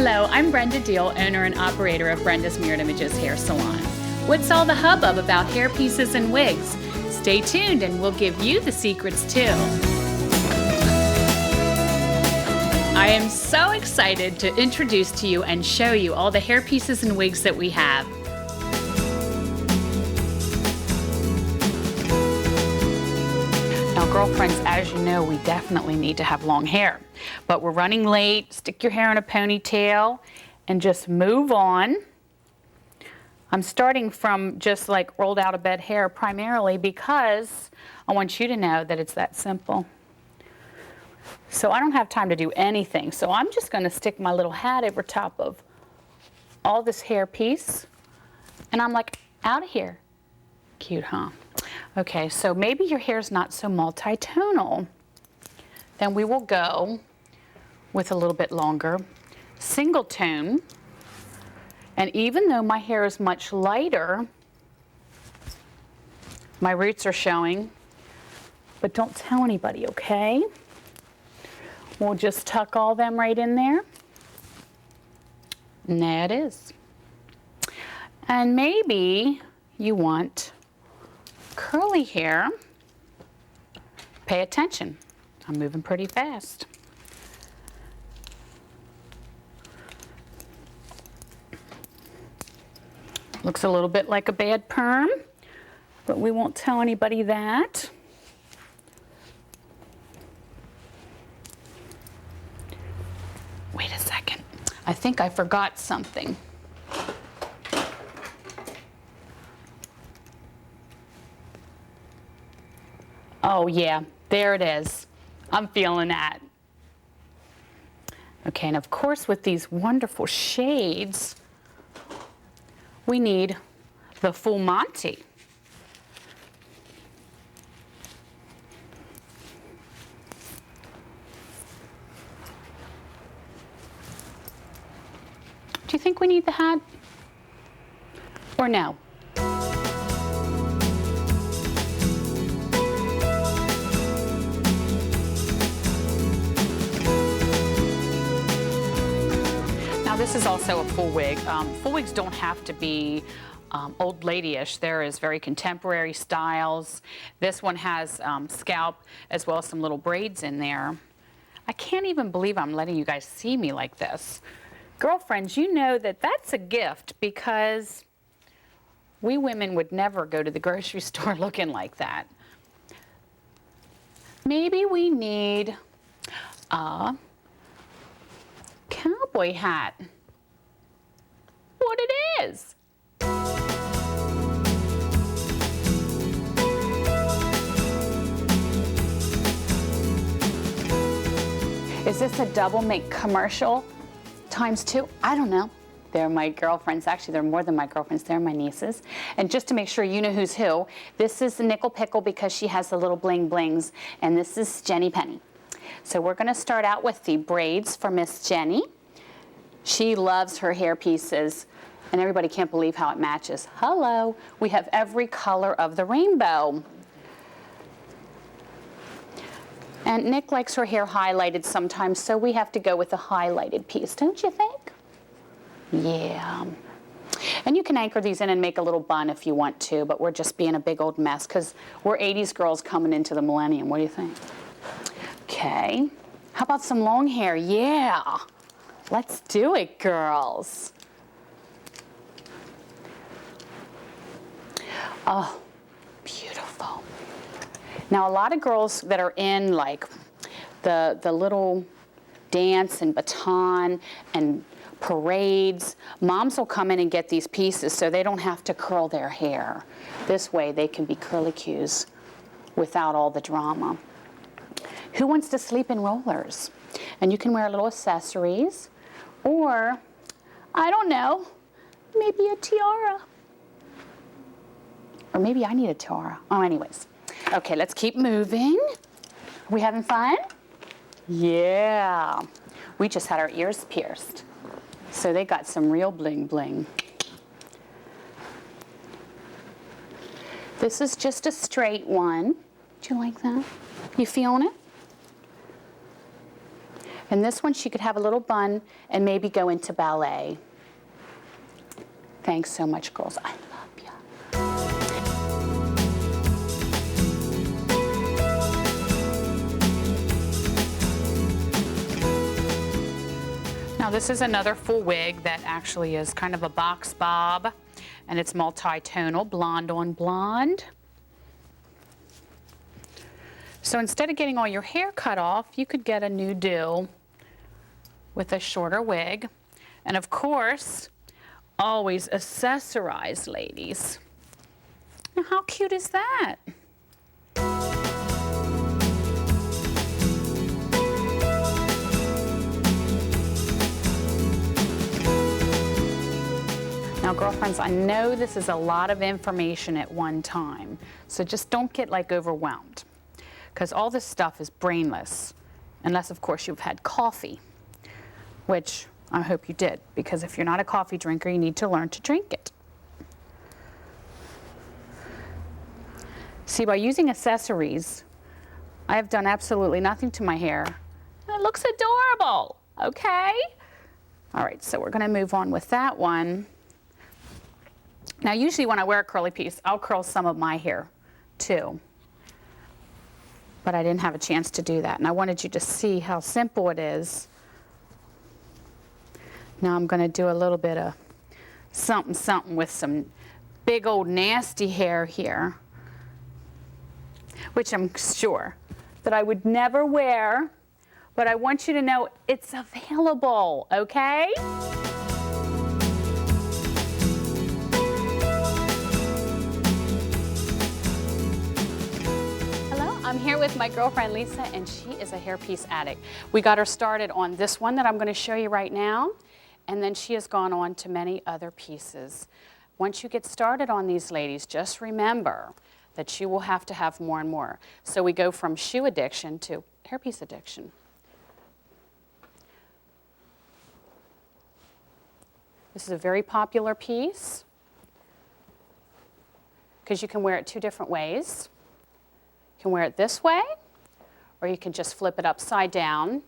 Hello, I'm Brenda Deal, owner and operator of Brenda's Mirrored Images Hair Salon. What's all the hubbub about hair pieces and wigs? Stay tuned and we'll give you the secrets too. I am so excited to introduce to you and show you all the hair pieces and wigs that we have. Now girlfriends, as you know, we definitely need to have long hair, but we're running late. Stick your hair in a ponytail and just move on. I'm starting from just like rolled out of bed hair primarily because I want you to know that it's that simple. So I don't have time to do anything. So I'm just going to stick my little hat over top of all this hair piece. And I'm like, out of here. Cute, huh? Okay, so maybe your hair's not so multi-tonal. Then we will go with a little bit longer single tone. And even though my hair is much lighter, my roots are showing, but don't tell anybody, okay? We'll just tuck all them right in there. And there it is. And maybe you want curly hair. Pay attention. I'm moving pretty fast. Looks a little bit like a bad perm, but we won't tell anybody that. Wait a second. I think I forgot something. Oh yeah, there it is. I'm feeling that. Okay, and of course with these wonderful shades, we need the Full Monty. Do you think we need the hat? Or no? Now this is also a full wig. Full wigs don't have to be old lady-ish. There is very contemporary styles. This one has scalp as well as some little braids in there. I can't even believe I'm letting you guys see me like this. Girlfriends, you know that that's a gift because we women would never go to the grocery store looking like that. Maybe we need a cowboy hat. What it is. Is this a double make commercial ×2? I don't know. They're my girlfriends. Actually, they're more than my girlfriends. They're my nieces. And just to make sure you know who's who, this is the Nickel Pickle because she has the little bling blings, and this is Jenny Penny. So we're going to start out with the braids for Miss Jenny. She loves her hair pieces, and everybody can't believe how it matches. Hello. We have every color of the rainbow. And Nick likes her hair highlighted sometimes, so we have to go with a highlighted piece, don't you think? Yeah. And you can anchor these in and make a little bun if you want to, but we're just being a big old mess because we're 80s girls coming into the millennium. What do you think? Okay. How about some long hair? Yeah. Let's do it, girls. Oh, beautiful. Now, a lot of girls that are in like the little dance and baton and parades, moms will come in and get these pieces so they don't have to curl their hair. This way they can be curlicues without all the drama. Who wants to sleep in rollers? And you can wear little accessories or, I don't know, maybe a tiara. Or maybe I need a tiara. Oh, anyways. Okay, let's keep moving. Are we having fun? Yeah. We just had our ears pierced. So they got some real bling bling. This is just a straight one. Do you like that? You feeling it? And this one, she could have a little bun and maybe go into ballet. Thanks so much, girls. I love you. Now this is another full wig that actually is kind of a box bob, and it's multi-tonal, blonde on blonde. So instead of getting all your hair cut off, you could get a new do with a shorter wig. And of course, always accessorize, ladies. Now how cute is that? Now, girlfriends, I know this is a lot of information at one time, so just don't get like overwhelmed, because all this stuff is brainless, unless, of course, you've had coffee, which I hope you did, because if you're not a coffee drinker, you need to learn to drink it. See, by using accessories, I have done absolutely nothing to my hair, and it looks adorable, okay? All right, so we're gonna move on with that one. Now, usually when I wear a curly piece, I'll curl some of my hair too. But I didn't have a chance to do that, and I wanted you to see how simple it is. Now I'm going to do a little bit of something with some big old nasty hair here, which I'm sure that I would never wear, but I want you to know it's available, okay? I'm here with my girlfriend Lisa, and she is a hairpiece addict. We got her started on this one that I'm going to show you right now, and then she has gone on to many other pieces. Once you get started on these, ladies, just remember that you will have to have more and more. So we go from shoe addiction to hairpiece addiction. This is a very popular piece because you can wear it two different ways. You can wear it this way, or you can just flip it upside down,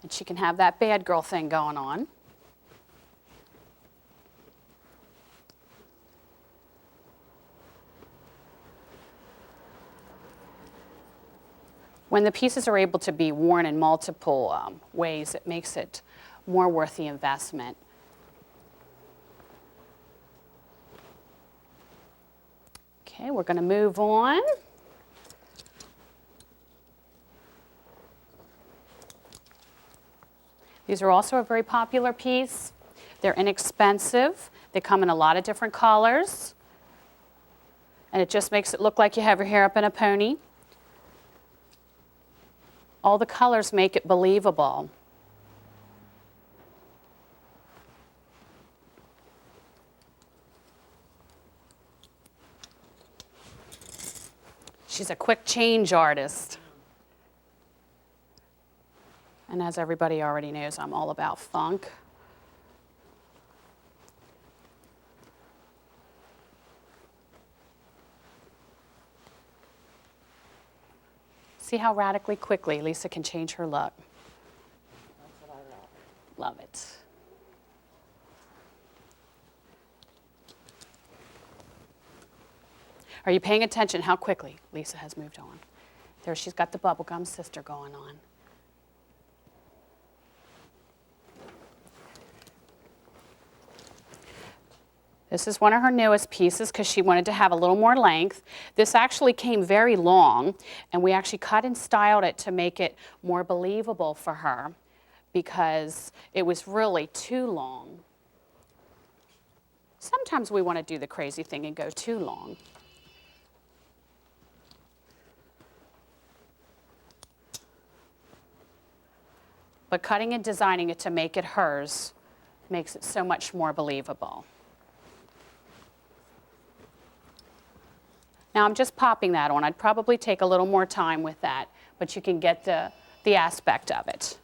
and she can have that bad girl thing going on. When the pieces are able to be worn in multiple ways, it makes it more worth the investment. Okay, we're going to move on. These are also a very popular piece. They're inexpensive. They come in a lot of different colors. And it just makes it look like you have your hair up in a pony. All the colors make it believable. She's a quick change artist. And as everybody already knows, I'm all about funk. See how radically quickly Lisa can change her look. That's what I love. Love it. Are you paying attention how quickly Lisa has moved on? There, she's got the bubblegum sister going on. This is one of her newest pieces because she wanted to have a little more length. This actually came very long, and we actually cut and styled it to make it more believable for her because it was really too long. Sometimes we want to do the crazy thing and go too long. But cutting and designing it to make it hers makes it so much more believable. Now I'm just popping that on. I'd probably take a little more time with that, but you can get the aspect of it.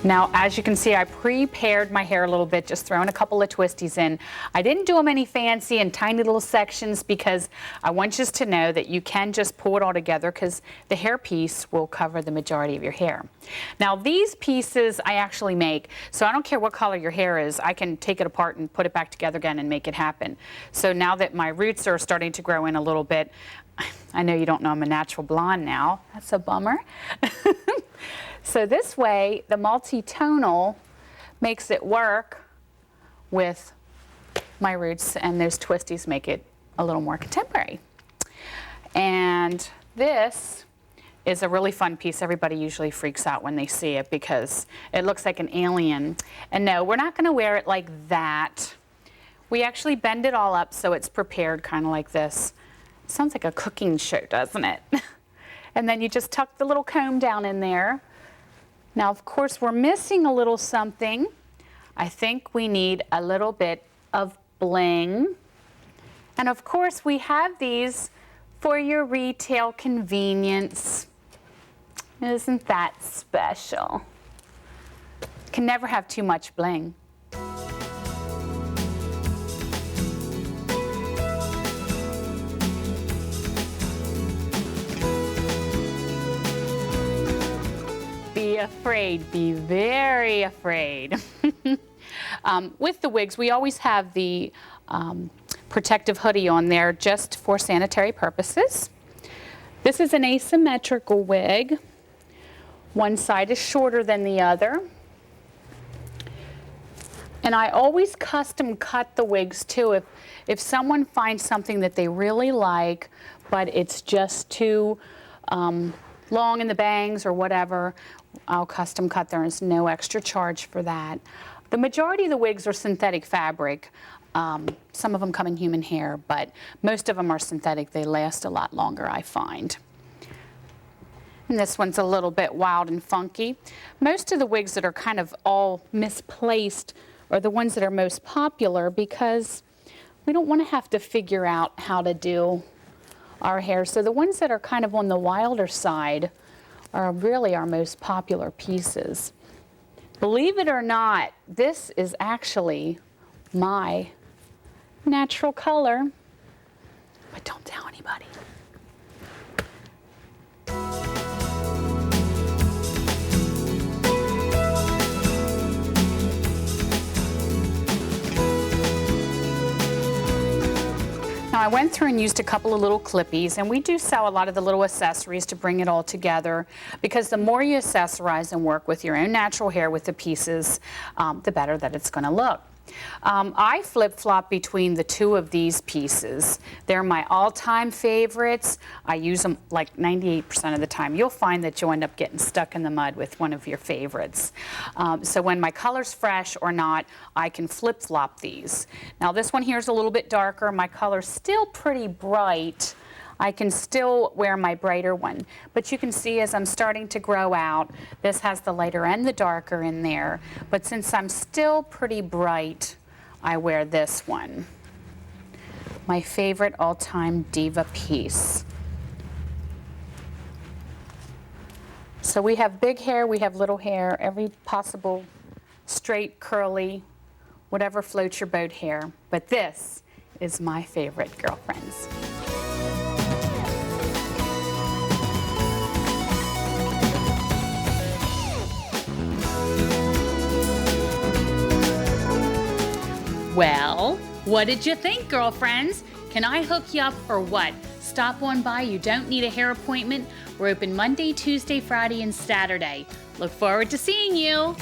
Now, as you can see, I prepared my hair a little bit, just throwing a couple of twisties in. I didn't do them any fancy and tiny little sections because I want you to know that you can just pull it all together because the hair piece will cover the majority of your hair. Now, these pieces I actually make, so I don't care what color your hair is, I can take it apart and put it back together again and make it happen. So now that my roots are starting to grow in a little bit, I know you don't know I'm a natural blonde now. That's a bummer. So this way, the multi-tonal makes it work with my roots, and those twisties make it a little more contemporary. And this is a really fun piece. Everybody usually freaks out when they see it because it looks like an alien. And no, we're not going to wear it like that. We actually bend it all up so it's prepared kind of like this. Sounds like a cooking show, doesn't it? And then you just tuck the little comb down in there. Now, of course, we're missing a little something. I think we need a little bit of bling. And of course, we have these for your retail convenience. Isn't that special? Can never have too much bling. Be afraid, be very afraid. With the wigs, we always have the protective hoodie on there just for sanitary purposes. This is an asymmetrical wig. One side is shorter than the other. And I always custom cut the wigs too. If someone finds something that they really like, but it's just too long in the bangs or whatever, I'll custom cut. There is no extra charge for that. The majority of the wigs are synthetic fabric. Some of them come in human hair, but most of them are synthetic. They last a lot longer, I find. And this one's a little bit wild and funky. Most of the wigs that are kind of all misplaced are the ones that are most popular because we don't want to have to figure out how to do our hair. So the ones that are kind of on the wilder side are really our most popular pieces. Believe it or not, this is actually my natural color, but don't tell anybody. Now, I went through and used a couple of little clippies, and we do sell a lot of the little accessories to bring it all together, because the more you accessorize and work with your own natural hair with the pieces, the better that it's going to look. I flip-flop between the two of these pieces. They're my all-time favorites. I use them like 98% of the time. You'll find that you'll end up getting stuck in the mud with one of your favorites. So when my color's fresh or not, I can flip-flop these. Now this one here is a little bit darker. My color's still pretty bright. I can still wear my brighter one, but you can see as I'm starting to grow out, this has the lighter and the darker in there, but since I'm still pretty bright, I wear this one. My favorite all-time diva piece. So we have big hair, we have little hair, every possible straight, curly, whatever floats your boat hair, but this is my favorite, girlfriends. Well, what did you think, girlfriends? Can I hook you up or what? Stop on by. You don't need a hair appointment. We're open Monday, Tuesday, Friday, and Saturday. Look forward to seeing you.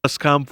come